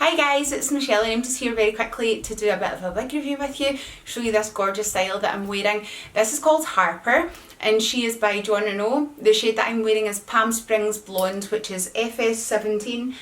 Hi guys, it's Michelle and I'm just here very quickly to do a bit of a wig review with you, show you this gorgeous style that I'm wearing. This is called Harper and she is by Renau. The shade that I'm wearing is Palm Springs Blonde, which is FS17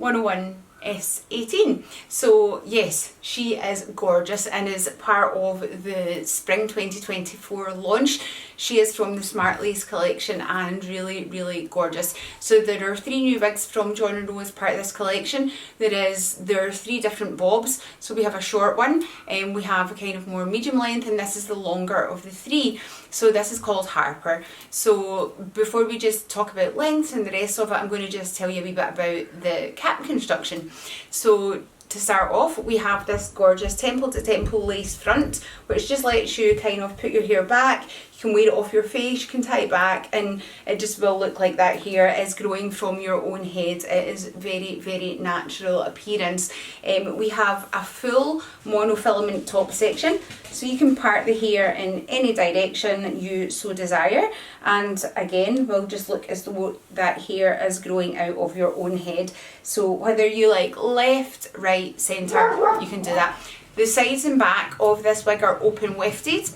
101S18. So yes, she is gorgeous and is part of the Spring 2024 launch. She is from the Smart Lace collection and really gorgeous. So there are 3 new wigs from Renau as part of this collection. There are 3 different bobs. So we have a short one and we have a kind of more medium length, and this is the longer of the 3. So this is called Harper. So before we just talk about length and the rest of it, I'm going to just tell you a wee bit about the cap construction. So to start off, we have this gorgeous temple to temple lace front, which just lets you kind of put your hair back. You can wear it off your face, you can tie it back, and it just will look like that hair is growing from your own head. It is very natural appearance. We have a full monofilament top section, so you can part the hair in any direction you so desire, and again will just look as though that hair is growing out of your own head. So whether you like left, right, centre, you can do that. The sides and back of this wig are open wefted,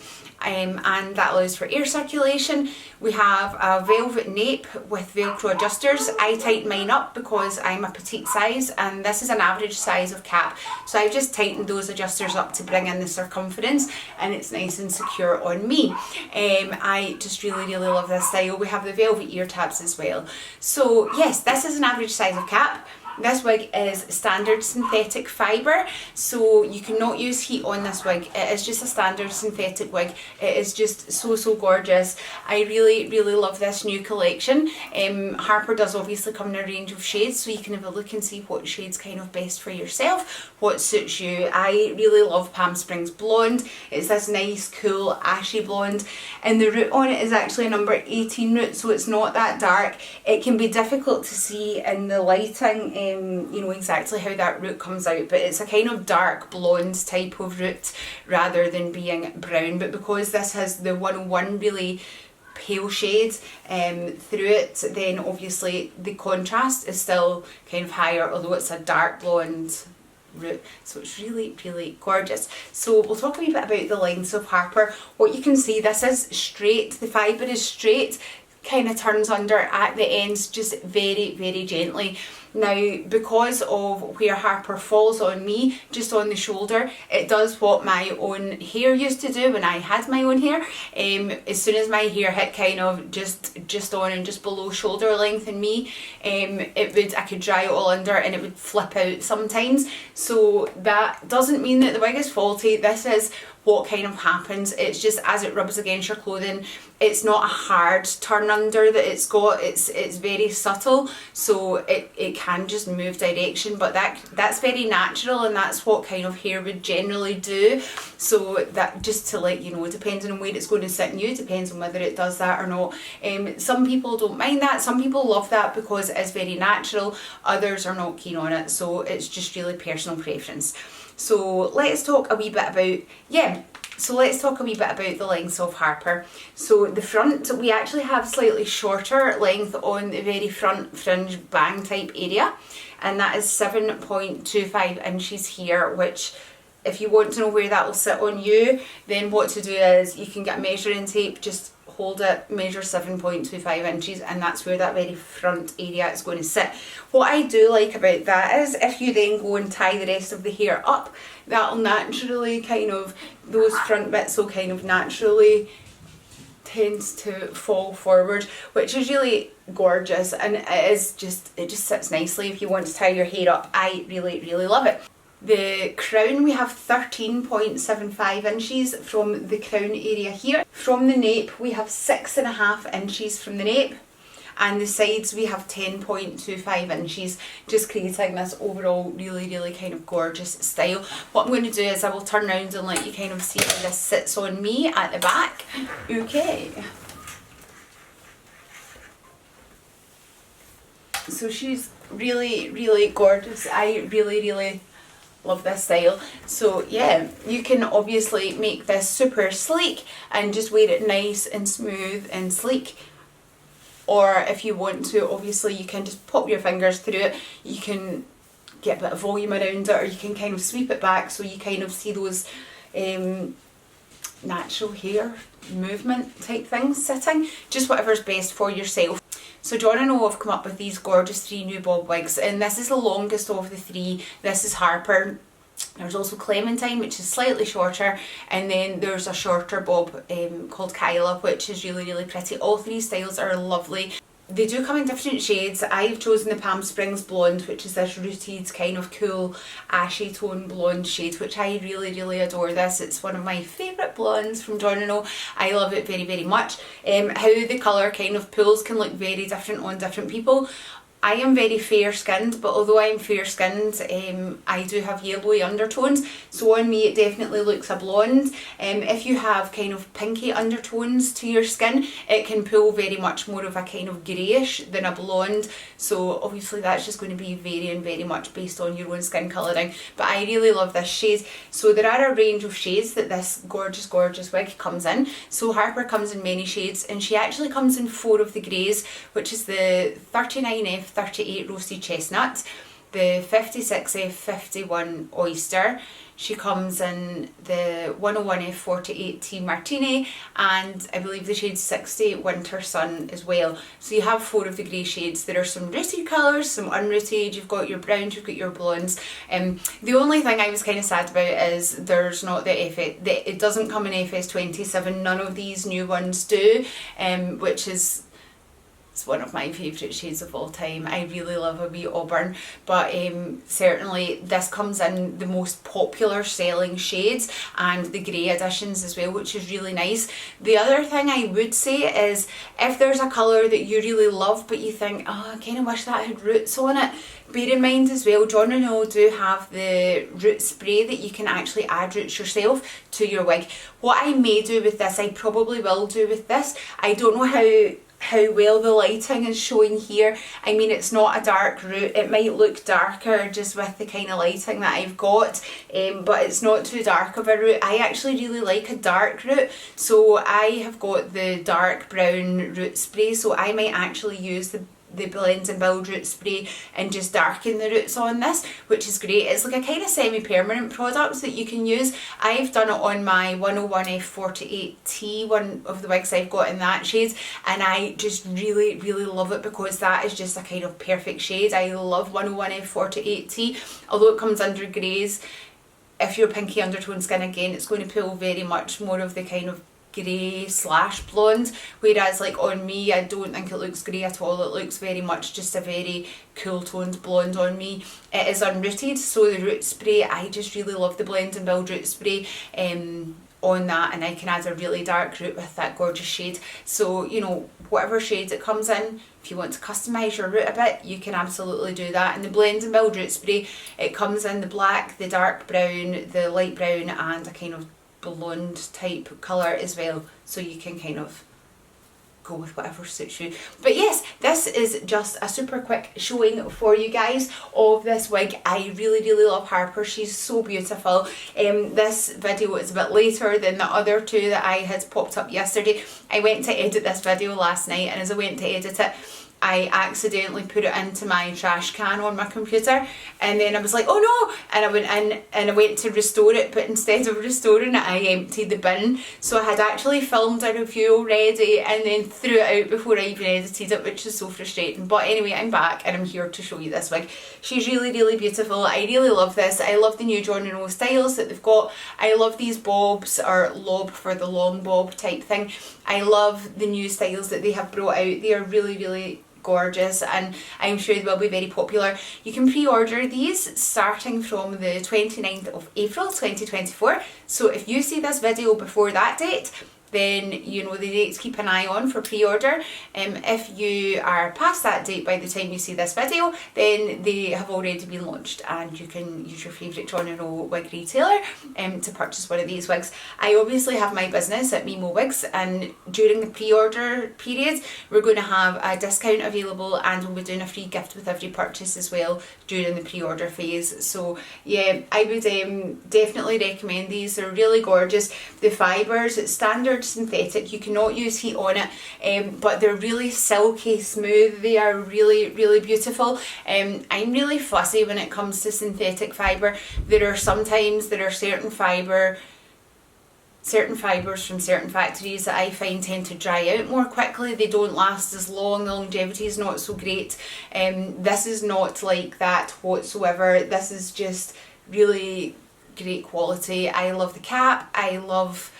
and that allows for air circulation. We have a velvet nape with velcro adjusters. I tighten mine up because I'm a petite size and this is an average size of cap, so I've just tightened those adjusters up to bring in the circumference and it's nice and secure on me. I just really love this style. We have the velvet ear tabs as well. So yes, this is an average size of cap. This wig is standard synthetic fibre, so you cannot use heat on this wig. It is just a standard synthetic wig. It is just so gorgeous. I really love this new collection. Harper does obviously come in a range of shades, so you can have a look and see what shade's kind of best for yourself, what suits you. I really love Palm Springs Blonde. It's this nice cool ashy blonde, and the root on it is actually a number 18 root, so it's not that dark. It can be difficult to see in the lighting, you know exactly how that root comes out, but it's a kind of dark blonde type of root rather than being brown. But because this has the 101 really pale shade through it, then obviously the contrast is still kind of higher, although it's a dark blonde root. So it's really gorgeous. So we'll talk a wee bit about the lengths of Harper. What you can see, this is straight, the fibre is straight, kind of turns under at the ends just very gently. Now, because of where Harper falls on me, just on the shoulder, it does what my own hair used to do when I had my own hair. As soon as my hair hit kind of just on and just below shoulder length in me, I could dry it all under and it would flip out sometimes. So that doesn't mean that the wig is faulty. This is what kind of happens. It's just as it rubs against your clothing, it's not a hard turn under that it's got. It's very subtle, so it can just move direction, but that's very natural and that's what kind of hair would generally do. So that, just to let you know, depending on where it's going to sit in you, depends on whether it does that or not. Some people don't mind that, some people love that because it is very natural, others are not keen on it, so it's just really personal preference. So let's talk a wee bit about, the lengths of Harper. So the front, we actually have slightly shorter length on the very front fringe bang type area, and that is 7.25 inches here, which if you want to know where that will sit on you, then what to do is you can get a measuring tape, just hold it, measure 7.25 inches, and that's where that very front area is going to sit. What I do like about that is if you then go and tie the rest of the hair up, that'll naturally kind of, those front bits will kind of naturally tends to fall forward, which is really gorgeous, and it just sits nicely if you want to tie your hair up. I really love it. The crown, we have 13.75 inches from the crown area here. From the nape, we have 6.5 inches from the nape, and the sides we have 10.25 inches, just creating this overall really kind of gorgeous style. What I'm going to do is I will turn around and let you kind of see how this sits on me at the back. Okay. So she's really gorgeous. I really love this style. So yeah, you can obviously make this super sleek and just wear it nice and smooth and sleek, or if you want to, obviously you can just pop your fingers through it. You can get a bit of volume around it, or you can kind of sweep it back so you kind of see those natural hair movement type things sitting. Just whatever's best for yourself. So John and O have come up with these gorgeous 3 new bob wigs, and this is the longest of the 3. This is Harper. There's also Clementine, which is slightly shorter, and then there's a shorter bob called Kyla, which is really, really pretty. All 3 styles are lovely. They do come in different shades. I've chosen the Palm Springs Blonde, which is this rooted kind of cool ashy tone blonde shade, which I really, really adore this. It's one of my favourite blondes from John & O. I love it very, very much. How the colour kind of pulls can look very different on different people. I am very fair skinned, but although I'm fair skinned, I do have yellowy undertones, so on me it definitely looks a blonde. If you have kind of pinky undertones to your skin, it can pull very much more of a kind of greyish than a blonde, so obviously that's just going to be varying very much based on your own skin colouring, but I really love this shade. So there are a range of shades that this gorgeous, gorgeous wig comes in. So Harper comes in many shades, and she actually comes in 4 of the greys, which is the 39F 38 Roasted Chestnut, the 56F51 Oyster. She comes in the 101F48 Tea Martini, and I believe the shade 60 Winter Sun as well. So you have 4 of the grey shades. There are some rooted colours, some unrooted, you've got your browns, you've got your blondes. The only thing I was kind of sad about is there's not it doesn't come in FS27, none of these new ones do, which is one of my favourite shades of all time. I really love a wee auburn, but certainly this comes in the most popular selling shades and the grey editions as well, which is really nice. The other thing I would say is if there's a colour that you really love but you think, oh, I kind of wish that had roots on it, bear in mind as well, John and O do have the root spray that you can actually add roots yourself to your wig. What I may do with this, I probably will do with this, I don't know how well the lighting is showing here. I mean, it's not a dark root, it might look darker just with the kind of lighting that I've got, but it's not too dark of a root. I actually really like a dark root, so I have got the dark brown root spray, so I might actually use the Blends and Build root spray and just darken the roots on this, which is great. It's like a kind of semi-permanent product that you can use. I've done it on my 101F48T, one of the wigs I've got in that shade, and I just really, really love it because that is just a kind of perfect shade. I love 101F48T, although it comes under greys. If you're pinky undertone skin, again, it's going to pull very much more of the kind of grey / blonde, whereas like on me I don't think it looks grey at all. It looks very much just a very cool toned blonde on me. It is unrooted, so the root spray, I just really love the Blend and Build root spray on that, and I can add a really dark root with that gorgeous shade. So, you know, whatever shade it comes in, if you want to customise your root a bit, you can absolutely do that. And the Blend and Build root spray, it comes in the black, the dark brown, the light brown, and a kind of blonde type colour as well, so you can kind of go with whatever suits you. But yes, this is just a super quick showing for you guys of this wig. I really, really love Harper. She's so beautiful. This video is a bit later than the other 2 that I had popped up yesterday. I went to edit this video last night, and as I went to edit it, I accidentally put it into my trash can on my computer, and then I was like, oh no, and I went in and I went to restore it, but instead of restoring it, I emptied the bin. So I had actually filmed a review already and then threw it out before I even edited it, which is so frustrating. But anyway, I'm back and I'm here to show you this wig. She's really, really beautiful. I really love this. I love the new John & O styles that they've got. I love these bobs, or lob for the long bob type thing. I love the new styles that they have brought out. They are really, really gorgeous, and I'm sure they will be very popular. You can pre-order these starting from the 29th of April 2024, so if you see this video before that date, then you know the date to keep an eye on for pre-order. If you are past that date by the time you see this video, then they have already been launched and you can use your favourite John & O wig retailer to purchase one of these wigs. I obviously have my business at MiMo Wigs, and during the pre-order period we're going to have a discount available, and we'll be doing a free gift with every purchase as well during the pre-order phase. So yeah, I would definitely recommend these. They're really gorgeous. The fibres, it's standard standard synthetic. You cannot use heat on it, but they're really silky smooth. They are really, really beautiful. I'm really fussy when it comes to synthetic fibre. There are certain fibres from certain factories that I find tend to dry out more quickly. They don't last as long, the longevity is not so great. This is not like that whatsoever. This is just really great quality. I love the cap, I love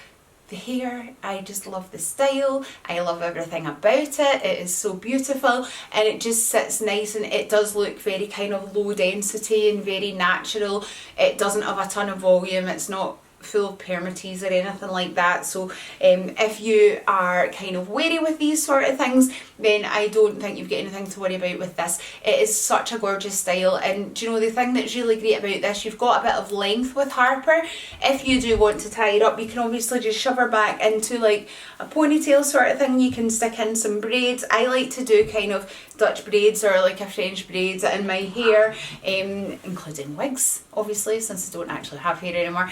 the hair, I just love the style, I love everything about it. It is so beautiful and it just sits nice, and it does look very kind of low density and very natural. It doesn't have a ton of volume, it's not full of permatease or anything like that. So if you are kind of wary with these sort of things, then I don't think you've got anything to worry about with this. It is such a gorgeous style, and do you know the thing that's really great about this, you've got a bit of length with Harper. If you do want to tie it up, you can obviously just shove her back into like a ponytail sort of thing. You can stick in some braids. I like to do kind of Dutch braids or like a French braids in my hair, including wigs obviously, since I don't actually have hair anymore.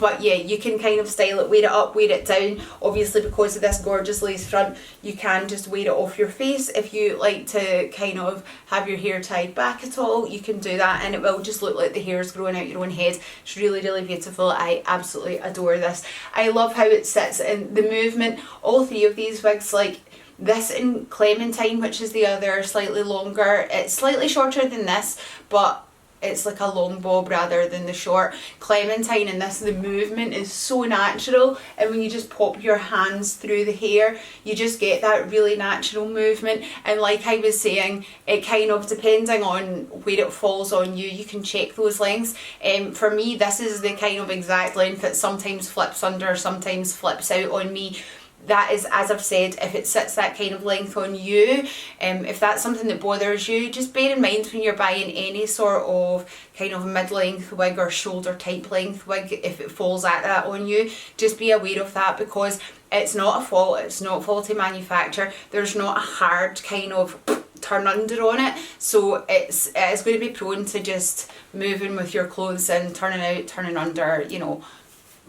But yeah, you can kind of style it, wear it up, wear it down. Obviously because of this gorgeous lace front, you can just wear it off your face. If you like to kind of have your hair tied back at all, you can do that and it will just look like the hair is growing out your own head. It's really, really beautiful. I absolutely adore this. I love how it sits in the movement. All three of these wigs, like this in Clementine, which is the other slightly longer, it's slightly shorter than this, but it's like a long bob rather than the short. Clementine in this, the movement is so natural, and when you just pop your hands through the hair, you just get that really natural movement. And like I was saying, it kind of, depending on where it falls on you, you can check those lengths. For me, this is the kind of exact length that sometimes flips under, sometimes flips out on me. That is, as I've said, if it sits that kind of length on you, if that's something that bothers you, just bear in mind when you're buying any sort of kind of mid-length wig or shoulder type length wig, if it falls at that on you, just be aware of that, because it's not a fault, it's not faulty manufacture, there's not a hard kind of turn under on it, so it's going to be prone to just moving with your clothes and turning out, turning under, you know.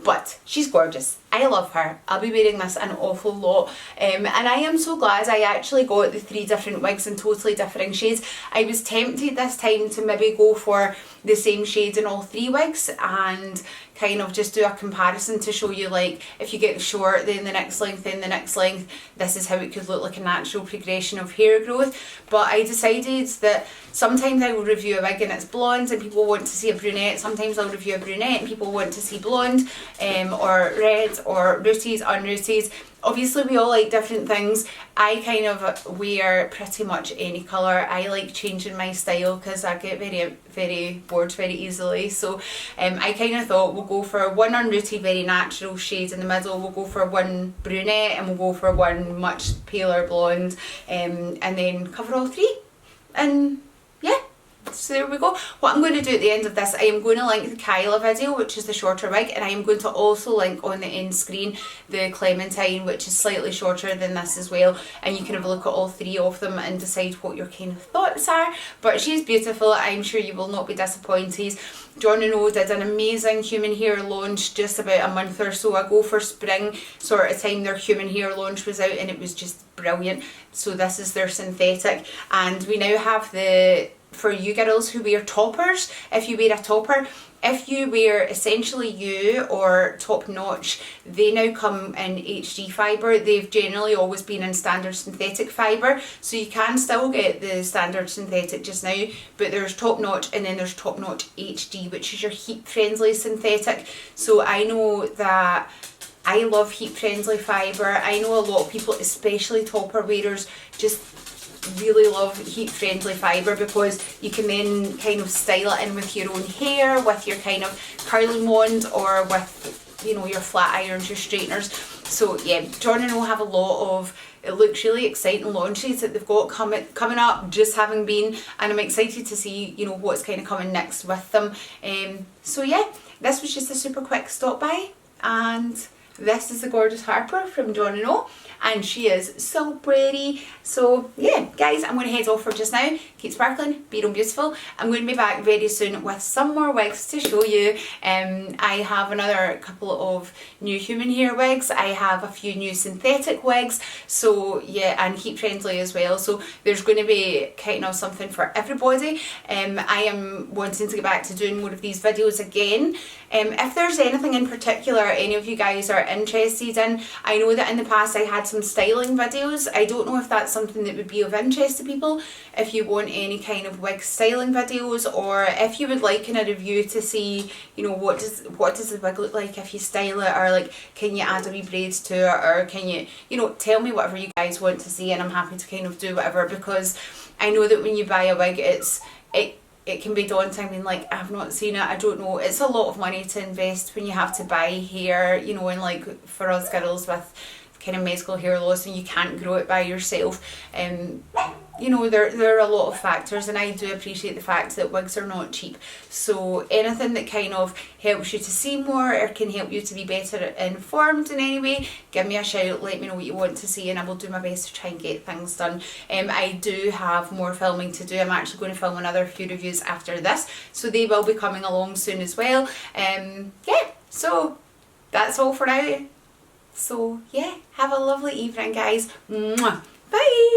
But she's gorgeous. I love her. I'll be wearing this an awful lot, and I am so glad I actually got the 3 different wigs in totally different shades. I was tempted this time to maybe go for the same shade in all 3 wigs and kind of just do a comparison to show you, like, if you get the short, then the next length, then the next length, this is how it could look like a natural progression of hair growth. But I decided that sometimes I will review a wig and it's blonde and people want to see a brunette, sometimes I'll review a brunette and people want to see blonde, or red, or rooties, unrooties. Obviously we all like different things. I kind of wear pretty much any colour. I like changing my style because I get very, very bored very easily. So I kind of thought we'll go for one unrooted, very natural shade in the middle, we'll go for one brunette, and we'll go for one much paler blonde, and then cover all 3. And yeah. So there we go. What I'm going to do at the end of this, I am going to link the Kyla video, which is the shorter wig, and I am going to also link on the end screen the Clementine, which is slightly shorter than this as well, and you can have a look at all 3 of them and decide what your kind of thoughts are. But she's beautiful. I'm sure you will not be disappointed. Renau did an amazing human hair launch just about a month or so ago for spring sort of time. Their human hair launch was out and it was just brilliant. So this is their synthetic, and we now have the, for you girls who wear toppers, if you wear a topper, if you wear Essentially You or Top Notch, they now come in HD fibre. They've generally always been in standard synthetic fibre, so you can still get the standard synthetic just now, but there's Top Notch and then there's Top Notch HD, which is your heat friendly synthetic. So I know that I love heat friendly fibre. I know a lot of people, especially topper wearers, just really love heat friendly fibre because you can then kind of style it in with your own hair, with your kind of curling wand, or with, you know, your flat irons, your straighteners. So yeah, Jordan will have a lot of, it looks really exciting launches that they've got coming up, just having been, and I'm excited to see, you know, what's kind of coming next with them. So yeah, this was just a super quick stop by, and this is the gorgeous Harper from Renau, and she is so pretty. So yeah, guys, I'm going to head off for just now. Keep sparkling, be real beautiful. I'm going to be back very soon with some more wigs to show you. I have another couple of new human hair wigs. I have a few new synthetic wigs. So yeah, and heat friendly as well. So there's going to be kind of something for everybody. I am wanting to get back to doing more of these videos again. If there's anything in particular any of you guys are interested in, I know that in the past I had some styling videos. I don't know if that's something that would be of interest to people. If you want any kind of wig styling videos, or if you would like in a review to see, you know, what does the wig look like if you style it, or like can you add a wee braids to it, or can you know, tell me whatever you guys want to see, and I'm happy to kind of do whatever, because I know that when you buy a wig it can be daunting being like, I've not seen it, I don't know. It's a lot of money to invest when you have to buy hair, you know, and like for us girls with kind of medical hair loss and you can't grow it by yourself. You know, there are a lot of factors, and I do appreciate the fact that wigs are not cheap. So anything that kind of helps you to see more or can help you to be better informed in any way, give me a shout, let me know what you want to see, and I will do my best to try and get things done. I do have more filming to do. I'm actually going to film another few reviews after this, so they will be coming along soon as well. Yeah, so that's all for now. So yeah, have a lovely evening, guys. Mwah. Bye.